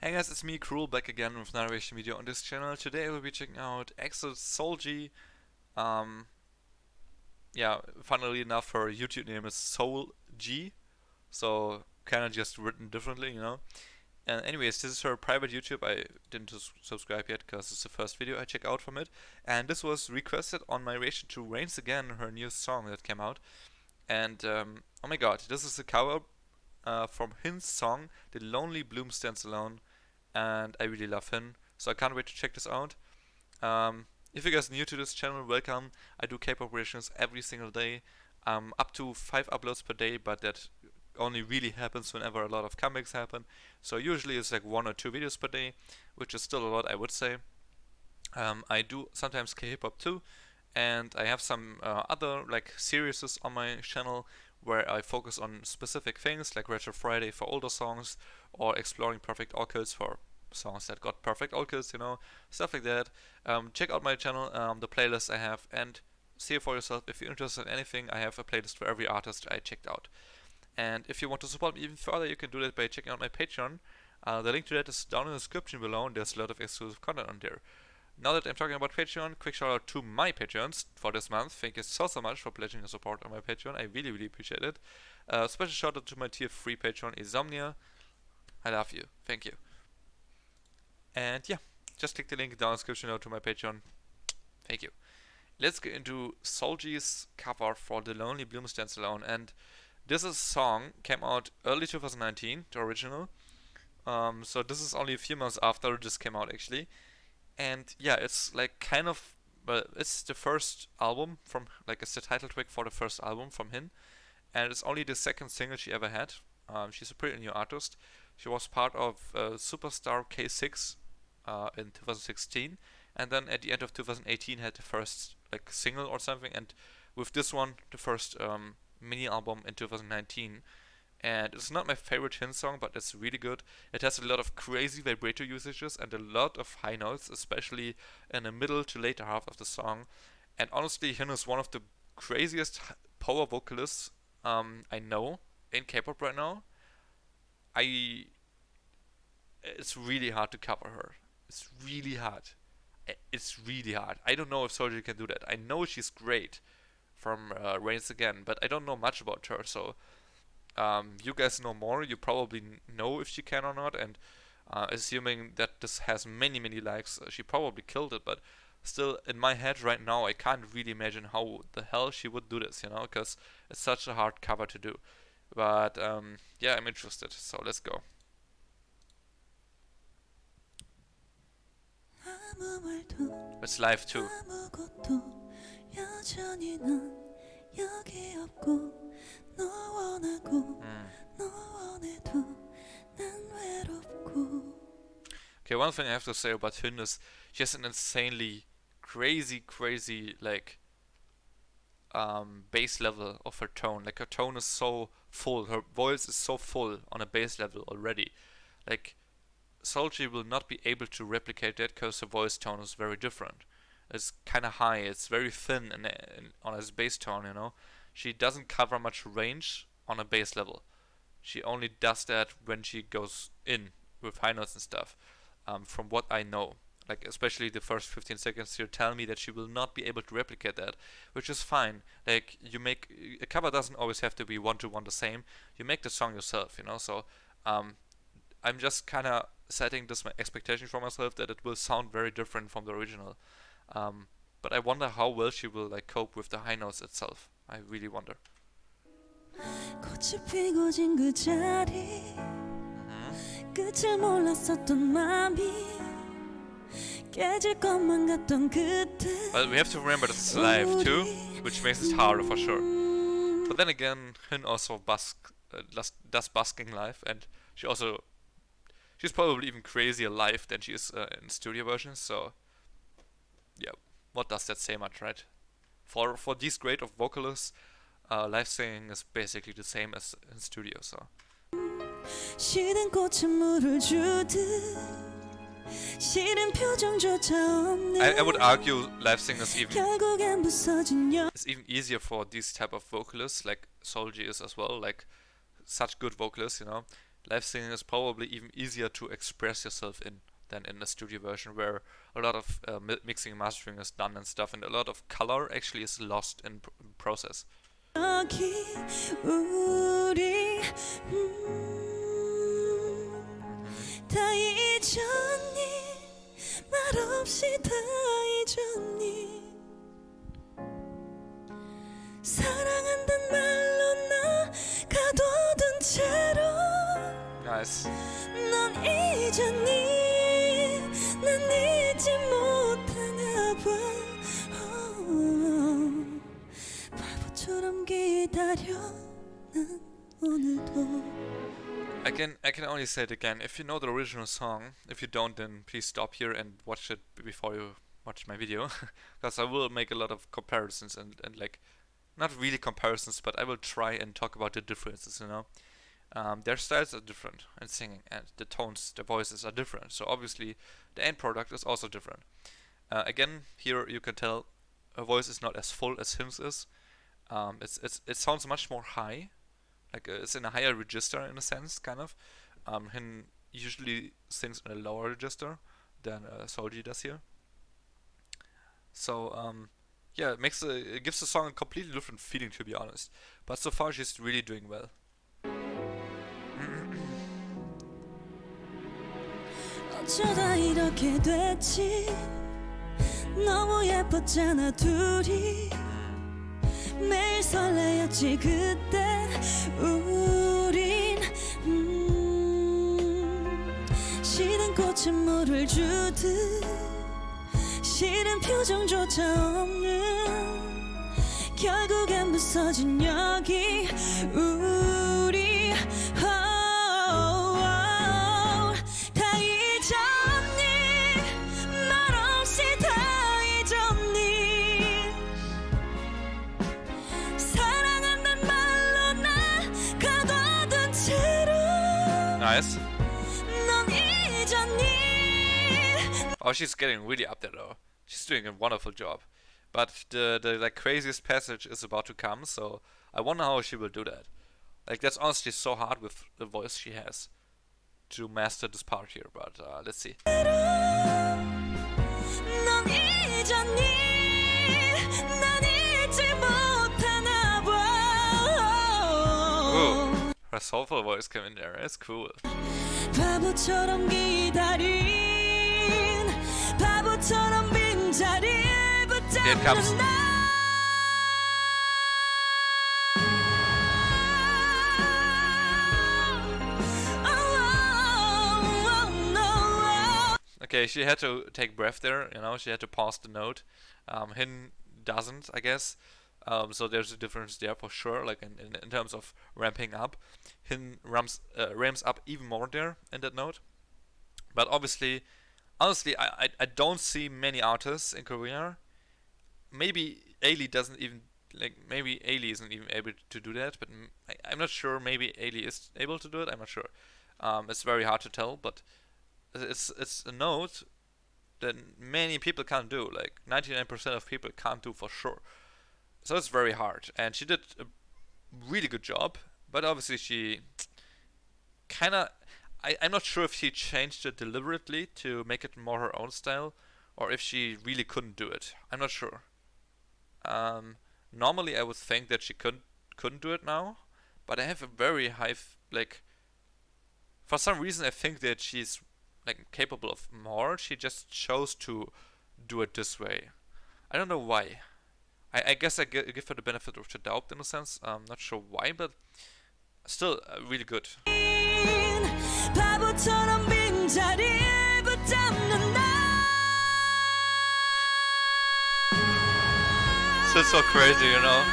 Hey guys, it's me, Cruel, back again with another reaction video on this channel. Today I will be checking out EXO's SOLJI. Um, yeah, funnily enough, her YouTube name is SOLJI, so kinda just written differently, you know. And anyways, this is her private YouTube. I didn't subscribe yet because it's the first video I check out from it. And this was requested on my reaction to Rains Again, her new song that came out. And oh my god, this is a cover from HYNN's song, The Lonely Bloom Stands Alone. And I really love HYNN, so I can't wait to check this out. If you guys are new to this channel, welcome. I do K-pop reactions every single day, up to 5 uploads per day, but that only really happens whenever a lot of comebacks happen. So usually it's like 1 or 2 videos per day, which is still a lot, I would say. I do sometimes K-pop too, and I have some other like series on my channel where I focus on specific things like Retro Friday for older songs or exploring perfect orchids for songs that got perfect orchids, you know, stuff like that. Check out my channel, the playlist I have, and see it for yourself. If you're interested in anything, I have a playlist for every artist I checked out. And if you want to support me even further, you can do that by checking out my Patreon. The link to that is down in the description below, and there's a lot of exclusive content on there. Now that I'm talking about Patreon, quick shout out to my Patreons for this month. Thank you so much for pledging your support on my Patreon. I really appreciate it. Special shout out to my tier 3 Patreon, Insomnia. I love you. Thank you. And yeah, just click the link down in the description below to my Patreon. Thank you. Let's get into SOLJI's cover for The Lonely Bloom Stands Alone. And this is a song, came out early 2019, the original. So this is only a few months after this came out actually. And yeah, it's like kind of, well, it's the first album from, like it's the title track for the first album from HYNN, and it's only the second single she ever had. She's a pretty new artist. She was part of Superstar K6 in 2016, and then at the end of 2018 had the first like single or something, and with this one, the first mini album in 2019. And it's not my favorite HYNN song, but it's really good. It has a lot of crazy vibrato usages and a lot of high notes, especially in the middle to later half of the song. And honestly, HYNN is one of the craziest power vocalists I know in K-pop right now. It's really hard to cover her. It's really hard. It's really hard. I don't know if SOLJI can do that. I know she's great from Rains Again, but I don't know much about her, so you guys know more. You probably know if she can or not, and assuming that this has many likes, she probably killed it. But still, in my head right now, I can't really imagine how the hell she would do this, you know, because it's such a hard cover to do. But yeah, I'm interested, so let's go. It's live too. Okay, one thing I have to say about HYNN is she has an insanely crazy like bass level of her tone. Like her tone is so full, her voice is so full on a bass level already. Like SOLJI will not be able to replicate that because her voice tone is very different. It's kind of high, it's very thin on his bass tone, you know. She doesn't cover much range on a bass level. She only does that when she goes in with high notes and stuff. From what I know, like especially the first 15 seconds, you tell me that she will not be able to replicate that, which is fine. Like you make a cover doesn't always have to be one to one the same. You make the song yourself, you know. So I'm just kind of setting this my expectation for myself that it will sound very different from the original. But I wonder how well she will like cope with the high notes itself. I really wonder. But we have to remember that it's live too, which makes it harder for sure. But then again, HYNN also does busking live, and she's probably even crazier live than she is in studio versions. So yeah, what does that say much, right? For these great of vocalists, live singing is basically the same as in studio. So. I would argue live singing is even easier for these type of vocalists, like SOLJI is as well, like such good vocalists, you know. live singing is probably even easier to express yourself in than in the studio version, where a lot of mixing and mastering is done and stuff, and a lot of color actually is lost in process. 여기 우리 다 잊었니 말 없이 다 잊었니 사랑한단 말로 나 가둬둔 채로 Nice. 넌 잊었니 난 잊지 못하나 봐 바보처럼 기다려 난 오늘도 I can only say it again. If you know the original song, if you don't, then please stop here and watch it before you watch my video, because I will make a lot of comparisons and like, not really comparisons, but I will try and talk about the differences. You know, their styles are different in singing, and the tones, the voices are different. So obviously, the end product is also different. Again, here you can tell her voice is not as full as HYNN's is. It sounds much more high. Like it's in a higher register in a sense, kind of. HYNN usually sings in a lower register than SOLJI does here. So yeah, it gives the song a completely different feeling, to be honest. But so far she's really doing well. 어쩌다 이렇게 됐지 너무 예뻤잖아 둘이 매일 설레였지 그때 우린 시든 꽃에 물을 주듯 싫은 표정조차 없는 결국엔 부서진 여기 우리 다 잊었니 말 없이 다 잊었니 사랑한단 말로 나 가둬둔 채로 Nice. 넌 잊었니 Oh, she's getting really up there though. She's doing a wonderful job. But the like craziest passage is about to come, so I wonder how she will do that. Like that's honestly so hard with the voice she has to master this part here, but let's see. 넌 잊었니 난 잊지 못하나 봐 Ooh, her soulful voice came in there. That's cool. 바보처럼 기다린 바보처럼 빈자리에 Here it comes. 붙잡는 나 Okay, she had to take breath there, you know, she had to pause the note. HYNN doesn't, I guess. So there's a difference there for sure, like in terms of ramping up. HYNN ramps up even more there in that note. But obviously, honestly, I don't see many artists in Korea. Maybe Ailey doesn't even, like, maybe Ailey isn't even able to do that, but I'm not sure. Maybe Ailey is able to do it, I'm not sure. It's very hard to tell, but it's a note that many people can't do. Like 99% of people can't do for sure. So it's very hard, and she did a really good job. But obviously she kind of, I'm not sure if she changed it deliberately to make it more her own style, or if she really couldn't do it. I'm not sure. Normally I would think that she couldn't do it now, but I have a very high like. For some reason I think that she's like capable of more. She just chose to do it this way. I don't know why. I guess I give her the benefit of the doubt in a sense. I'm not sure why, but still really good. 바보처럼 빈자리에 붙잡는 나 Still so crazy, you know.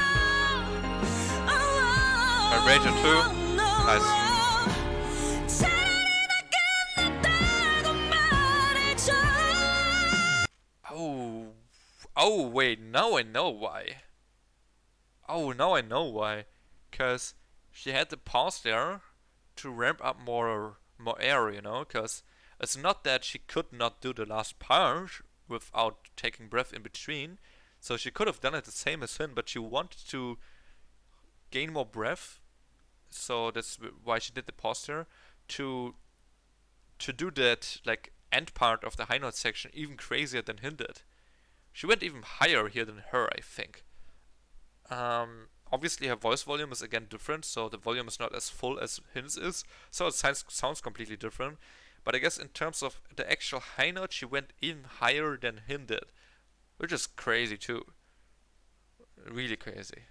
My Ranger 2, nice. Oh wait, now I know why. Oh, now I know why. Cause she had to pause there to ramp up more air, you know. Cause it's not that she could not do the last part without taking breath in between. So she could have done it the same as HYNN, but she wanted to gain more breath. So that's why she did the pause there, to do that like end part of the high note section even crazier than HYNN did. She went even higher here than her, I think. Obviously her voice volume is again different, so the volume is not as full as HYNN's is, so it sounds completely different. But I guess in terms of the actual high note, she went even higher than HYNN did, which is crazy too. Really crazy.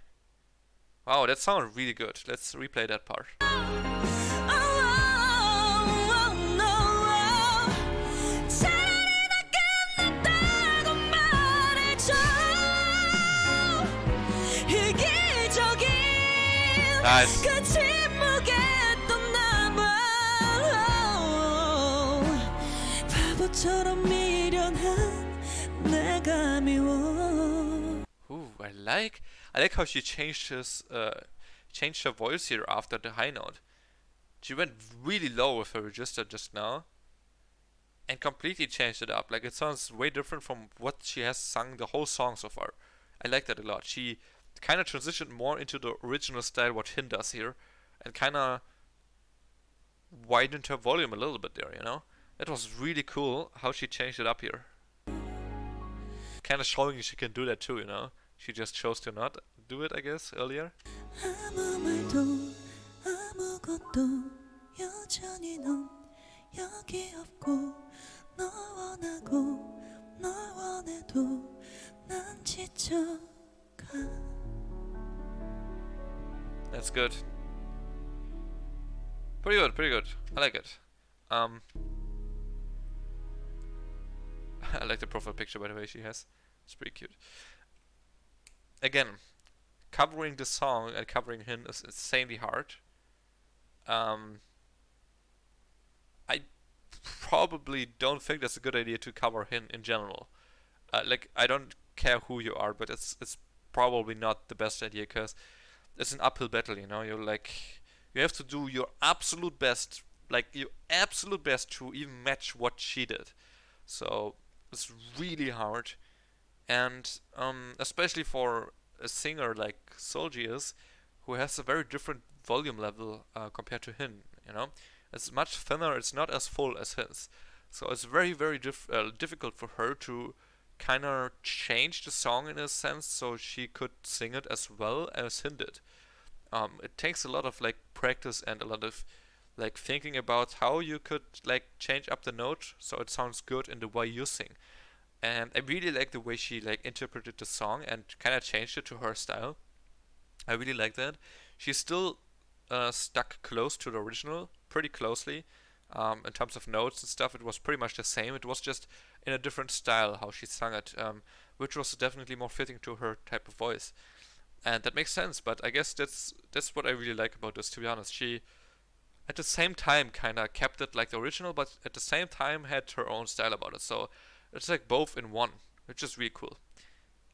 Wow, that sounded really good. Let's replay that part. Nice. Ooh, I like how she changed her voice here after the high note. She went really low with her register just now and completely changed it up. Like, it sounds way different from what she has sung the whole song so far. I like that a lot. She kind of transitioned more into the original style what HYNN does here and kind of widened her volume a little bit there, you know? That was really cool how she changed it up here. Kind of showing she can do that too, you know? She just chose to not do it, I guess, earlier. That's good. Pretty good, pretty good. I like it. I like the profile picture, by the way, she has. It's pretty cute. Again, covering the song and covering HYNN is insanely hard. I probably don't think that's a good idea to cover HYNN in general. Like, I don't care who you are, but it's probably not the best idea because it's an uphill battle, you know. You have to do your absolute best, like your absolute best to even match what she did. So it's really hard, and especially for a singer like SOLJI is, who has a very different volume level compared to HYNN. You know, it's much thinner. It's not as full as his. So it's very difficult for her to kind of change the song in a sense so she could sing it as well as HYNN did. It takes a lot of like practice and a lot of like thinking about how you could like change up the note so it sounds good in the way you sing. And I really like the way she like interpreted the song and kind of changed it to her style. I really like that. She's still stuck close to the original, pretty closely. In terms of notes and stuff, it was pretty much the same. It was just in a different style how she sung it, which was definitely more fitting to her type of voice. And that makes sense, but I guess that's what I really like about this, to be honest. She, at the same time, kind of kept it like the original, but at the same time had her own style about it. So it's like both in one, which is really cool.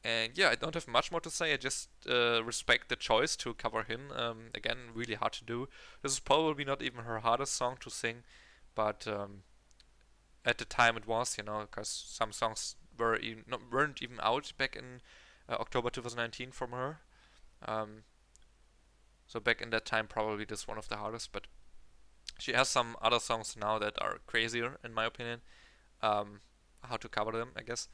And yeah, I don't have much more to say. I just respect the choice to cover HYNN. Again, really hard to do. This is probably not even her hardest song to sing, but at the time it was, you know, because some songs weren't even out back in October 2019 from her. So back in that time, probably this is one of the hardest, but she has some other songs now that are crazier, in my opinion. How to cover them, I guess.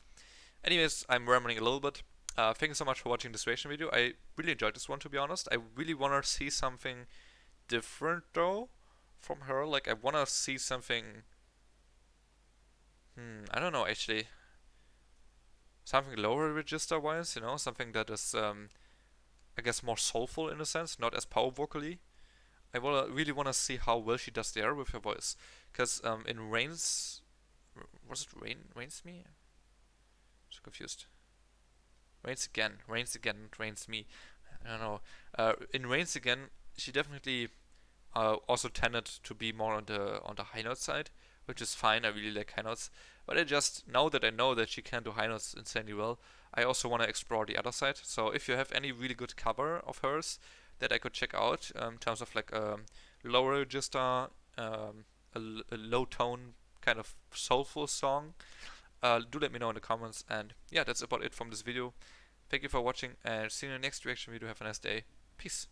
Anyways, I'm rambling a little bit. Thank you so much for watching this reaction video. I really enjoyed this one, to be honest. I really want to see something different, though, from her. Like, I want to see something... I don't know, actually. Something lower register-wise, you know? Something that is... I guess more soulful in a sense, not as power vocally. I really want to see how well she does there with her voice, because in Rains, was it Rains Me? I'm so confused. Rains Again, not Rains Me. I don't know. In Rains Again, she definitely also tended to be more on the high note side, which is fine. I really like high notes, but now that I know that she can do high notes insanely well, I also want to explore the other side. So if you have any really good cover of hers that I could check out in terms of like lower register, a low tone kind of soulful song, do let me know in the comments. And yeah, that's about it from this video. Thank you for watching and see you in the next reaction video. Have a nice day. Peace.